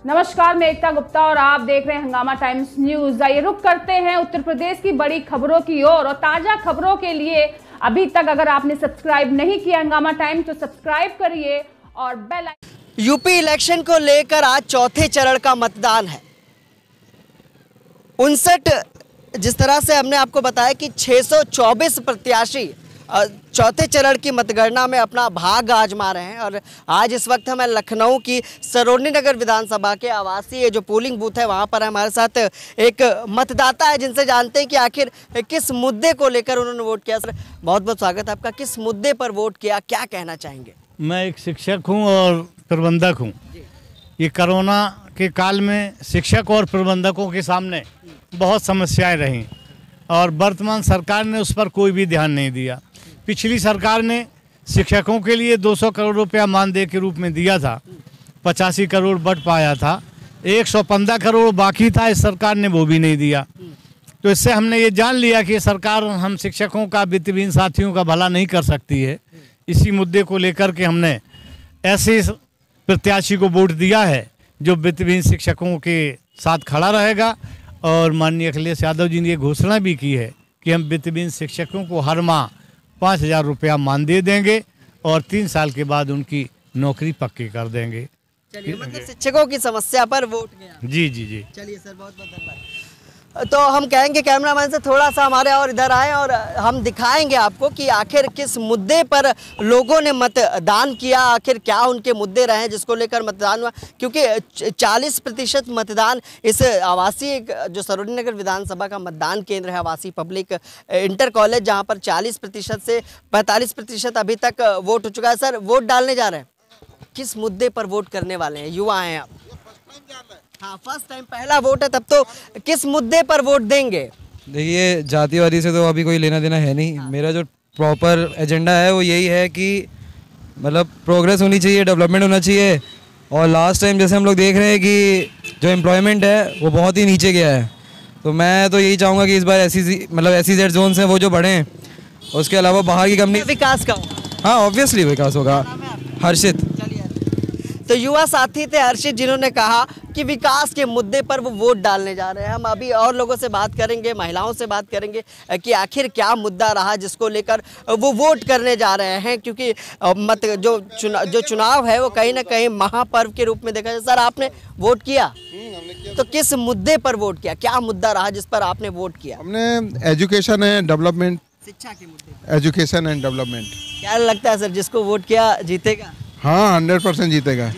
नमस्कार, मैं एकता गुप्ता और आप देख रहे हैं हंगामा टाइम्स न्यूज। आइए रुक करते हैं उत्तर प्रदेश की बड़ी खबरों की ओर और ताजा खबरों के लिए अभी तक अगर आपने सब्सक्राइब नहीं किया हंगामा टाइम्स तो सब्सक्राइब करिए और बेल आइकन। यूपी इलेक्शन को लेकर आज चौथे चरण का मतदान है। 59 जिस तरह से हमने आपको बताया कि 624 प्रत्याशी चौथे चरण की मतगणना में अपना भाग आजमा रहे हैं और आज इस वक्त हमें लखनऊ की सरोजनी नगर विधानसभा के आवासीय जो पोलिंग बूथ है वहां पर हमारे साथ एक मतदाता है जिनसे जानते हैं कि आखिर किस मुद्दे को लेकर उन्होंने वोट किया। सर, बहुत बहुत स्वागत है आपका। किस मुद्दे पर वोट किया, क्या कहना चाहेंगे? मैं एक शिक्षक हूं और प्रबंधक हूं। ये कोरोना के काल में शिक्षक और प्रबंधकों के सामने बहुत समस्याएं रहीं और वर्तमान सरकार ने उस पर कोई भी ध्यान नहीं दिया। पिछली सरकार ने शिक्षकों के लिए 200 करोड़ रुपया मानदेय के रूप में दिया था, 85 करोड़ बढ़ पाया था, 115 करोड़ बाकी था, इस सरकार ने वो भी नहीं दिया। तो इससे हमने ये जान लिया कि सरकार हम शिक्षकों का, वित्तहीन साथियों का भला नहीं कर सकती है। इसी मुद्दे को लेकर के हमने ऐसे प्रत्याशी को वोट दिया है जो वित्तहीन शिक्षकों के साथ खड़ा रहेगा। और माननीय अखिलेश यादव जी ने ये घोषणा भी की है कि हम वित्तहीन शिक्षकों को हर माह 5,000 रुपया मानदेय देंगे और 3 साल के बाद उनकी नौकरी पक्की कर देंगे। चलिए, मतलब शिक्षकों की समस्या पर वोट गया। जी जी जी। चलिए सर, बहुत बहुत धन्यवाद। तो हम कहेंगे कैमरामैन से थोड़ा सा हमारे और इधर आए और हम दिखाएंगे आपको कि आखिर किस मुद्दे पर लोगों ने मतदान किया, आखिर क्या उनके मुद्दे रहे जिसको लेकर मतदान हुआ। क्योंकि 40% मतदान इस आवासीय जो सरोजनी नगर विधानसभा का मतदान केंद्र है, आवासीय पब्लिक इंटर कॉलेज, जहां पर 40% से 45% अभी तक वोट हो चुका है। सर, वोट डालने जा रहे हैं, किस मुद्दे पर वोट करने वाले हैं? युवा हैं आप? हाँ, फर्स्ट टाइम, पहला वोट है, तब तो किस मुद्दे पर वोट देंगे? देखिए, जातिवादी से तो अभी कोई लेना देना है नहीं। मेरा जो प्रॉपर एजेंडा है वो यही है कि मतलब प्रोग्रेस होनी चाहिए, डेवलपमेंट होना चाहिए। और लास्ट टाइम जैसे हम लोग देख रहे हैं कि जो एम्प्लॉयमेंट है वो बहुत ही नीचे गया है, तो मैं तो यही चाहूँगा कि इस बार SEZ जोन्स हैं वो जो बढ़ें। उसके अलावा बाहर की कंपनी विकास का, हाँ ऑब्वियसली विकास होगा। हर्षित। तो युवा साथी थे हर्षित, जिन्होंने कहा कि विकास के मुद्दे पर वो वोट डालने जा रहे हैं। हम अभी और लोगों से बात करेंगे, महिलाओं से बात करेंगे कि आखिर क्या मुद्दा रहा जिसको लेकर वो वोट करने जा रहे हैं। क्योंकि जो चुनाव है वो कहीं ना कहीं महापर्व के रूप में देखा जाए। सर, आपने वोट किया? तो किस मुद्दे पर वोट किया, क्या मुद्दा रहा जिस पर आपने वोट किया? हमने एजुकेशन एंड डेवलपमेंट, शिक्षा के मुद्दे, एजुकेशन एंड डेवलपमेंट। क्या लगता है सर, जिसको वोट किया जीतेगा? हाँ, 100% जीतेगा।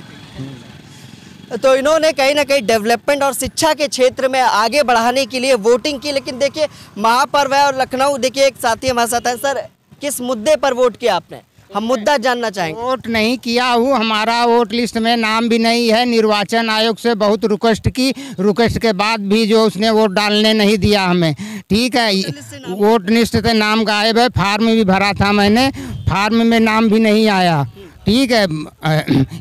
तो इन्होंने कहीं ना कहीं डेवलपमेंट और शिक्षा के क्षेत्र में आगे बढ़ाने के लिए वोटिंग की। लेकिन देखिए, महापर्व है और लखनऊ, देखिए एक साथी हमारे साथ है। सर, किस मुद्दे पर वोट किया आपने? हम मुद्दा जानना चाहेंगे। वोट नहीं किया हूँ, हमारा वोट लिस्ट में नाम भी नहीं है। निर्वाचन आयोग से बहुत रिक्वेस्ट की, रिक्वेस्ट के बाद भी जो उसने वोट डालने नहीं दिया हमें। ठीक है, वोट लिस्ट से नाम गायब है। फार्म भी भरा था मैंने, फार्म में नाम भी नहीं आया। ठीक है,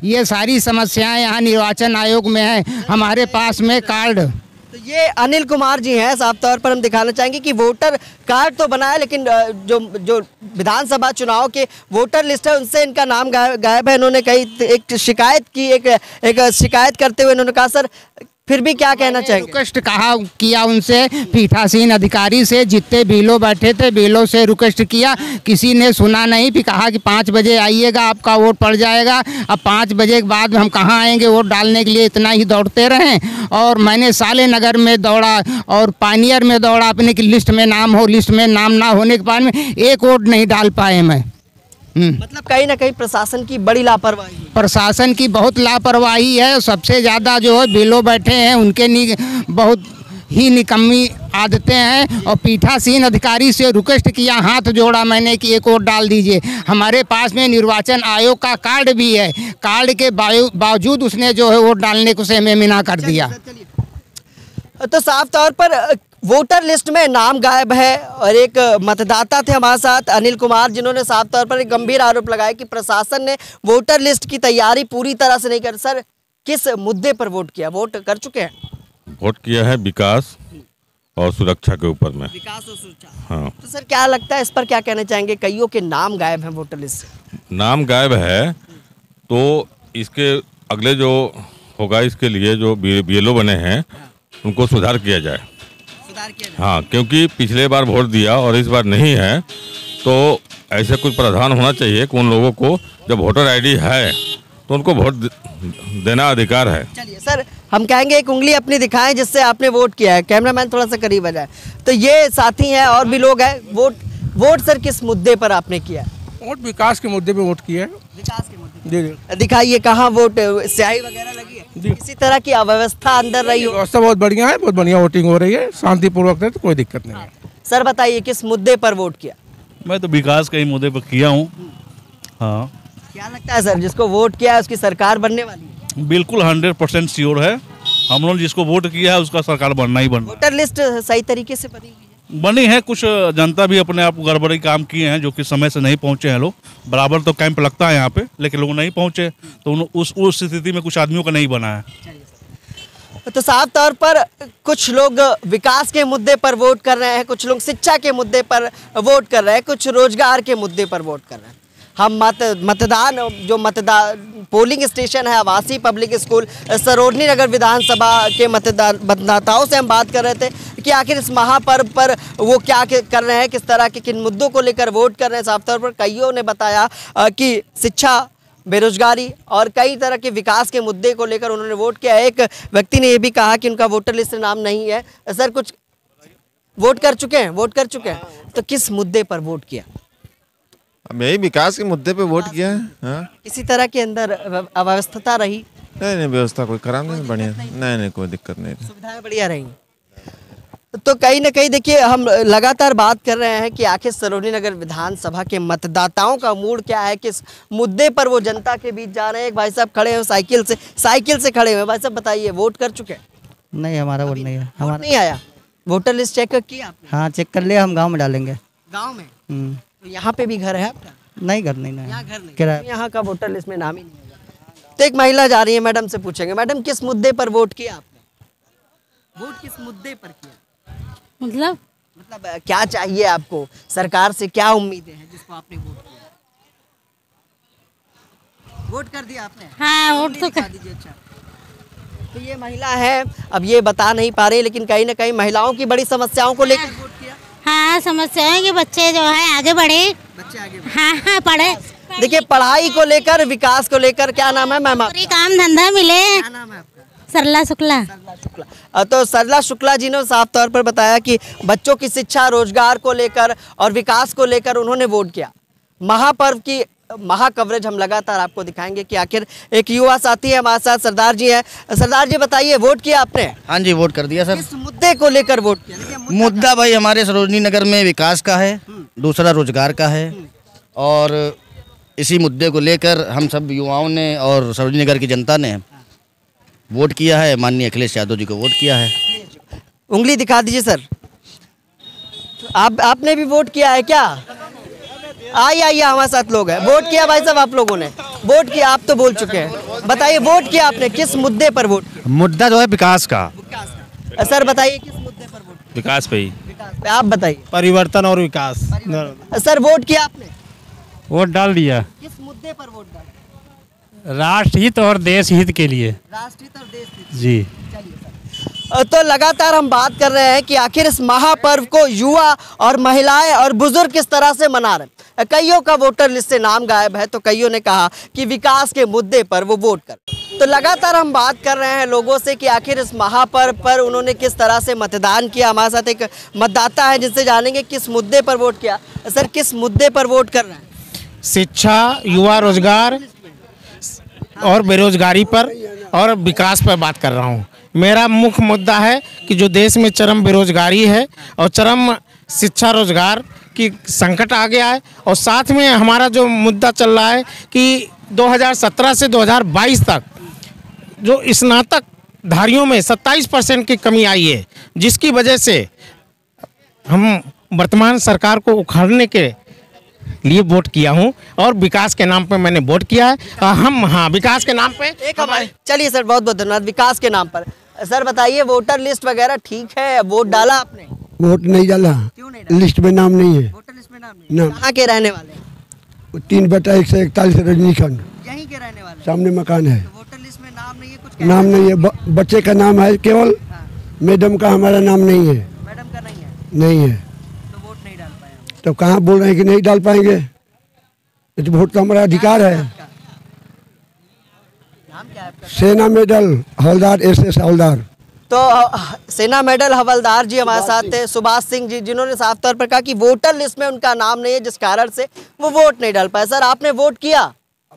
ये सारी समस्याएं यहाँ निर्वाचन आयोग में है, हमारे पास में कार्ड। तो ये अनिल कुमार जी हैं। साफ तौर पर हम दिखाना चाहेंगे कि वोटर कार्ड तो बनाया, लेकिन जो विधानसभा चुनाव के वोटर लिस्ट है उनसे इनका नाम गायब है। इन्होंने कहीं एक शिकायत की, एक शिकायत करते हुए इन्होंने कहा, सर फिर भी क्या कहना चाहेंगे? रिक्वेस्ट किया उनसे, पीठासीन अधिकारी से, जितने बीलो बैठे थे बीलो से रिक्वेस्ट किया, किसी ने सुना नहीं। फिर कहा कि 5 बजे आइएगा, आपका वोट पड़ जाएगा। अब 5 बजे के बाद हम कहाँ आएंगे वोट डालने के लिए? इतना ही दौड़ते रहें। और मैंने साले नगर में दौड़ा और पानियर में दौड़ा, अपने की लिस्ट में नाम हो, लिस्ट में नाम ना होने के बाद में एक वोट नहीं डाल पाए मैं। मतलब कहीं ना कहीं प्रशासन की बड़ी लापरवाही, प्रशासन की बहुत लापरवाही है। सबसे ज़्यादा जो है बिलो बैठे हैं उनके बहुत ही निकम्मी आदतें हैं। और पीठासीन अधिकारी से रिक्वेस्ट किया, हाथ जोड़ा मैंने कि एक वोट डाल दीजिए। हमारे पास में निर्वाचन आयोग का कार्ड भी है, कार्ड के बावजूद उसने जो है वोट डालने को से हमें मना कर दिया। तो साफ तौर पर वोटर लिस्ट में नाम गायब है। और एक मतदाता थे हमारे साथ, अनिल कुमार, जिन्होंने साफ तौर पर एक गंभीर आरोप लगाया कि प्रशासन ने वोटर लिस्ट की तैयारी पूरी तरह से नहीं कर। सर, किस मुद्दे पर वोट किया? वोट कर चुके हैं? वोट किया है विकास और सुरक्षा के ऊपर में। विकास और सुरक्षा, हाँ। तो सर क्या लगता है, इस पर क्या कहना चाहेंगे? कईयों के नाम गायब हैं वोटर लिस्ट से। नाम गायब है तो इसके अगले जो होगा इसके लिए जो BLO बने हैं उनको सुधार किया जाए। सुधार किया जाए। हाँ, क्योंकि पिछले बार वोट दिया और इस बार नहीं है, तो ऐसे कुछ प्रावधान होना चाहिए कि उन लोगों को जब वोटर ID है तो उनको वोट देना अधिकार है। चलिए सर, हम कहेंगे एक उंगली अपनी दिखाएं जिससे आपने वोट किया है। कैमरामैन थोड़ा सा करीब आ जाए। तो ये साथी हैं और भी लोग हैं। वोट सर किस मुद्दे पर आपने किया? वोट विकास के मुद्दे पे वोट किया है। विकास के मुद्दे जी पे। दिखाइए कहाँ वोट स्याही वगैरह लगी है? किसी तरह की अव्यवस्था अंदर रही हो? व्यवस्था बहुत बढ़िया है, बहुत बढ़िया वोटिंग हो रही है, शांतिपूर्वक है, तो कोई दिक्कत नहीं है। सर बताइए किस मुद्दे पर वोट किया? मैं तो विकास के ही मुद्दे पर किया हूँ। हाँ, क्या लगता है सर, जिसको वोट किया है उसकी सरकार बनने वाली है? बिल्कुल 100% श्योर है। हम लोग जिसको वोट किया है उसका सरकार बनना ही बनना। वोटर लिस्ट सही तरीके से बनी है। कुछ जनता भी अपने आप गड़बड़ी काम किए हैं, जो कि समय से नहीं पहुंचे हैं लोग। बराबर तो कैंप लगता है यहाँ पे, लेकिन लोग नहीं पहुंचे, तो उस स्थिति में कुछ आदमियों का नहीं बना है। तो साफ तौर पर कुछ लोग विकास के मुद्दे पर वोट कर रहे हैं, कुछ लोग शिक्षा के मुद्दे पर वोट कर रहे हैं, कुछ रोजगार के मुद्दे पर वोट कर रहे हैं। हम मतदान पोलिंग स्टेशन है आवासीय पब्लिक स्कूल सरोजनी नगर विधानसभा के मतदाताओं से हम बात कर रहे थे कि आखिर इस महापर्व पर वो क्या कर रहे हैं, किस तरह के किन मुद्दों को लेकर वोट कर रहे हैं। साफ तौर पर कईयों ने बताया कि शिक्षा, बेरोजगारी और कई तरह के विकास के मुद्दे को लेकर उन्होंने वोट किया। एक व्यक्ति ने ये भी कहा कि उनका वोटर लिस्ट में नाम नहीं है। सर कुछ वोट कर चुके हैं, तो किस मुद्दे पर वोट किया? यही विकास के मुद्दे पे वोट किया है। हाँ? किसी तरह के अंदर अव्यवस्था रही? नहीं, व्यवस्था कोई खराब नहीं, बढ़िया। नहीं, कोई दिक्कत नहीं, सुविधाएं बढ़िया रही। तो कहीं ना कहीं देखिए, हम लगातार बात कर रहे हैं कि आखिर सरोजनी नगर विधानसभा के मतदाताओं का मूड क्या है, किस मुद्दे पर वो जनता के बीच जा रहे हैं। एक भाई साहब खड़े हैं साइकिल से खड़े हुए। भाई साहब बताइए, वोट कर चुके हैं? नहीं, हमारा वोट नहीं है। हमारा नहीं आया। वोटर लिस्ट चेक किया आपने? हाँ, चेक कर लिया। हम गाँव में डालेंगे। गाँव में? तो यहाँ पे भी घर है आपका? नहीं, घर नहीं, यहाँ घर नहीं, यहाँ का वोटर लिस्ट में नाम ही नहीं है। तो एक महिला जा रही है, मैडम से पूछेंगे, मैडम किस मुद्दे पर वोट किया आपने? वोट किस मुद्दे पर किया? मतलब क्या चाहिए आपको, सरकार से क्या उम्मीदें हैं जिसको आपने वोट किया? वोट कर दिया आपने? हाँ, वोट तो कर दीजिए। अच्छा, तो ये महिला है, अब ये बता नहीं पा रही, लेकिन कहीं ना कहीं महिलाओं की बड़ी समस्याओं को लेकर वोट किया। हाँ, समस्या है कि बच्चे जो है आगे बढ़े। बच्चे आगे बढ़े। हाँ, पढ़े। देखिए, पढ़ाई को लेकर, विकास को लेकर, क्या नाम है मैम? काम धंधा मिले। क्या नाम है आपका? सरला शुक्ला। तो सरला शुक्ला जी ने साफ तौर पर बताया कि बच्चों की शिक्षा, रोजगार को लेकर और विकास को लेकर उन्होंने वोट किया। महापर्व की महा कवरेज हम लगातार आपको दिखाएंगे कि आखिर एक युवा साथी है हमारे साथ, सरदार जी हैं। सरदार जी बताइए, वोट किया आपने? हाँ जी, वोट कर दिया सर। किस मुद्दे को लेकर वोट किया? मुद्दा भाई हमारे सरोजनी नगर में विकास का है, दूसरा रोजगार का है, और इसी मुद्दे को लेकर हम सब युवाओं ने और सरोजनी नगर की जनता ने वोट किया है। माननीय अखिलेश यादव जी को वोट किया है। उंगली दिखा दीजिए सर। आपने भी वोट किया है क्या? आइए हमारे साथ लोग हैं। वोट किया भाई साहब आप लोगों ने? वोट किया, आप तो बोल चुके हैं। बताइए, वोट किया आपने, किस मुद्दे पर वोट किया? मुद्दा जो है विकास का। सर बताइए, किस मुद्दे पर वोट? विकास पे ही। आप बताइए। परिवर्तन और विकास। सर वोट किया आपने? वोट डाल दिया। किस मुद्दे पर वोट डाला? राष्ट्रहित और देश हित के लिए। राष्ट्रहित और देश हित जी। तो लगातार हम बात कर रहे हैं कि आखिर इस महापर्व को युवा और महिलाएं और बुजुर्ग किस तरह से मना रहे हैं। कईयों का वोटर लिस्ट से नाम गायब है, तो कईयों ने कहा कि विकास के मुद्दे पर वो वोट कर। तो लगातार हम बात कर रहे हैं लोगों से कि आखिर इस महापर्व पर उन्होंने किस तरह से मतदान किया। हमारे साथ एक मतदाता है जिनसे जानेंगे किस मुद्दे पर वोट किया। सर किस मुद्दे पर वोट कर रहे हैं? शिक्षा, युवा रोजगार और बेरोजगारी पर और विकास पर बात कर रहा हूँ। मेरा मुख्य मुद्दा है कि जो देश में चरम बेरोजगारी है और चरम शिक्षा रोजगार की संकट आ गया है, और साथ में हमारा जो मुद्दा चल रहा है कि 2017 से 2022 तक जो स्नातक धारियों में 27% की कमी आई है, जिसकी वजह से हम वर्तमान सरकार को उखाड़ने के लिए वोट किया हूं, और विकास के नाम पे मैंने वोट किया है। हम विकास के नाम पे एक हमारे। चलिए सर, बहुत बहुत धन्यवाद। विकास के नाम पर सर बताइए, वोटर लिस्ट वगैरह ठीक है? वोट डाला आपने? वोट नहीं डाला। क्यों नहीं डाला? लिस्ट में नाम नहीं है। वोटर लिस्ट में नाम नहीं है। कहाँ के रहने वाले हैं? 3/141 रजनीखंड। यहीं के रहने वाले? सामने मकान है। तो वोटर लिस्ट में नाम नहीं है, कुछ नाम नहीं है, बच्चे का नाम है केवल, मैडम का हमारा नाम नहीं है। मैडम का नहीं है, नहीं है तो वोट नहीं डाल पाए। तो कहाँ बोल रहे हैं कि नहीं डाल पाएंगे? ये तो वोट तो हमारा अधिकार है। नाम क्या है आपका? सेना मेडल हवलदार SS हवलदार। तो सेना मेडल हवलदार जी हमारे साथ थे, सुभाष सिंह जी, जिन्होंने साफ तौर पर कहा कि वोटर लिस्ट में उनका नाम नहीं है, जिस कारण से वो वोट नहीं डाल पाए। सर, आपने वोट किया?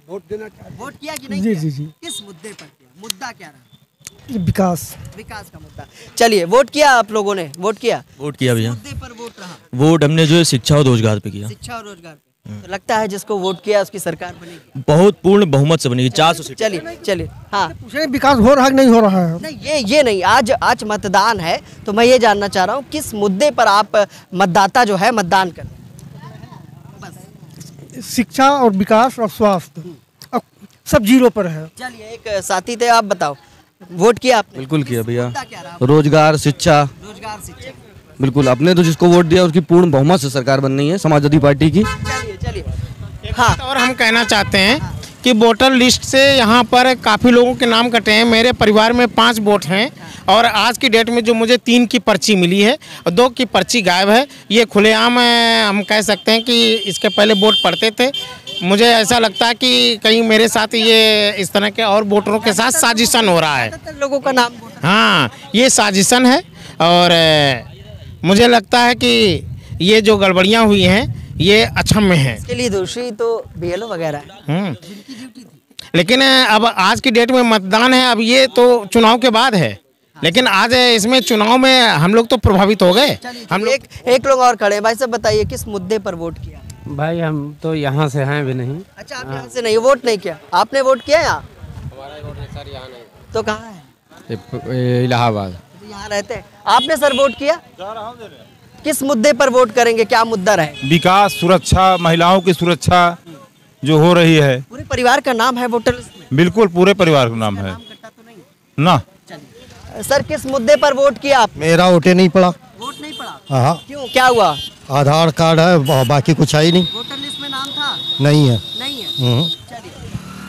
वोट देना चाहिए। वोट किया कि नहीं जी किया? जी जी किस मुद्दे पर किया? मुद्दा क्या रहा? विकास विकास का मुद्दा। चलिए, वोट किया आप लोगों ने? वोट किया? वोट किया भैया। मुद्दे पर वोट रहा? वोट हमने जो है शिक्षा और रोजगार पे किया। शिक्षा और रोजगार पे। तो लगता है जिसको वोट किया उसकी सरकार बनेगी? बहुत पूर्ण बहुमत से बनेगी, 400 सीट। चलिए हाँ, विकास हो रहा है कि नहीं हो रहा है? नहीं, ये नहीं, आज मतदान है, तो मैं ये जानना चाह रहा हूँ किस मुद्दे पर आप मतदाता जो है मतदान करें? शिक्षा और विकास और स्वास्थ्य अब सब जीरो पर है। चलिए, एक साथी थे, आप बताओ, वोट किया आपने? बिल्कुल किया भैया। मुद्दा क्या रहा? रोजगार, शिक्षा। रोजगार, शिक्षा। बिल्कुल, अपने तो जिसको वोट दिया उसकी पूर्ण बहुमत से सरकार बननी है, समाजवादी पार्टी की। चलिए हाँ, और हम कहना चाहते हैं कि वोटर लिस्ट से यहाँ पर काफ़ी लोगों के नाम कटे हैं। मेरे परिवार में 5 वोट हैं और आज की डेट में जो मुझे 3 की पर्ची मिली है और 2 की पर्ची गायब है। ये खुलेआम हम कह सकते हैं कि इसके पहले वोट पड़ते थे। मुझे ऐसा लगता है कि कहीं मेरे साथ ये इस तरह के और वोटरों के साथ साजिशन हो रहा है। लोगों का नाम, हाँ, ये साजिशन है और मुझे लगता है कि ये जो गड़बड़ियाँ हुई हैं ये अक्षम्य है। इसके लिए दोषी तो BLO वगैरह है। लेकिन अब आज की डेट में मतदान है, अब ये तो चुनाव के बाद है, लेकिन आज इसमें चुनाव में हम लोग तो प्रभावित हो गए। हम लोग एक लोग और खड़े हैं। भाई साहब, बताइए किस मुद्दे पर वोट किया? भाई हम तो यहाँ से हैं भी नहीं। अच्छा, आप यहाँ से नहीं, वोट नहीं किया? आपने वोट किया यहाँ? हमारा वोट है सर, यहाँ नहीं। तो कहाँ है? इलाहाबाद। यहाँ रहते हैं। आपने सर वोट किया? किस मुद्दे पर वोट करेंगे? क्या मुद्दा रहे? विकास, सुरक्षा, महिलाओं की सुरक्षा जो हो रही है। पूरे परिवार का नाम है वोटर लिस्ट में? बिल्कुल, पूरे परिवार का नाम है ना। सर, किस मुद्दे पर वोट किया आप? मेरा वोटे नहीं पड़ा। वोट नहीं पड़ा? हाँ। क्यों, क्या हुआ? आधार कार्ड है, बाकी कुछ है ही नहीं। वोटर लिस्ट में नाम था? नहीं है। नहीं है।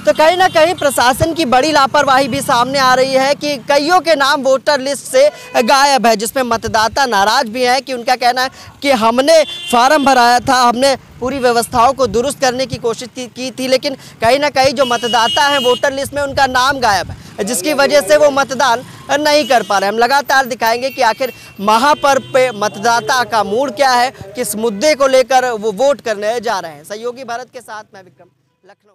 तो कहीं ना कहीं प्रशासन की बड़ी लापरवाही भी सामने आ रही है कि कईयों के नाम वोटर लिस्ट से गायब है, जिसमें मतदाता नाराज भी हैं कि उनका कहना है कि हमने फार्म भराया था, हमने पूरी व्यवस्थाओं को दुरुस्त करने की कोशिश की थी, लेकिन कहीं ना कहीं जो मतदाता हैं वोटर लिस्ट में उनका नाम गायब है, जिसकी वजह से वो मतदान नहीं कर पा रहे। हम लगातार दिखाएंगे कि आखिर महापर्व पे मतदाता का मूड क्या है, किस मुद्दे को लेकर वो वोट करने जा रहे हैं। सहयोगी भारत के साथ मैं विक्रम, लखनऊ।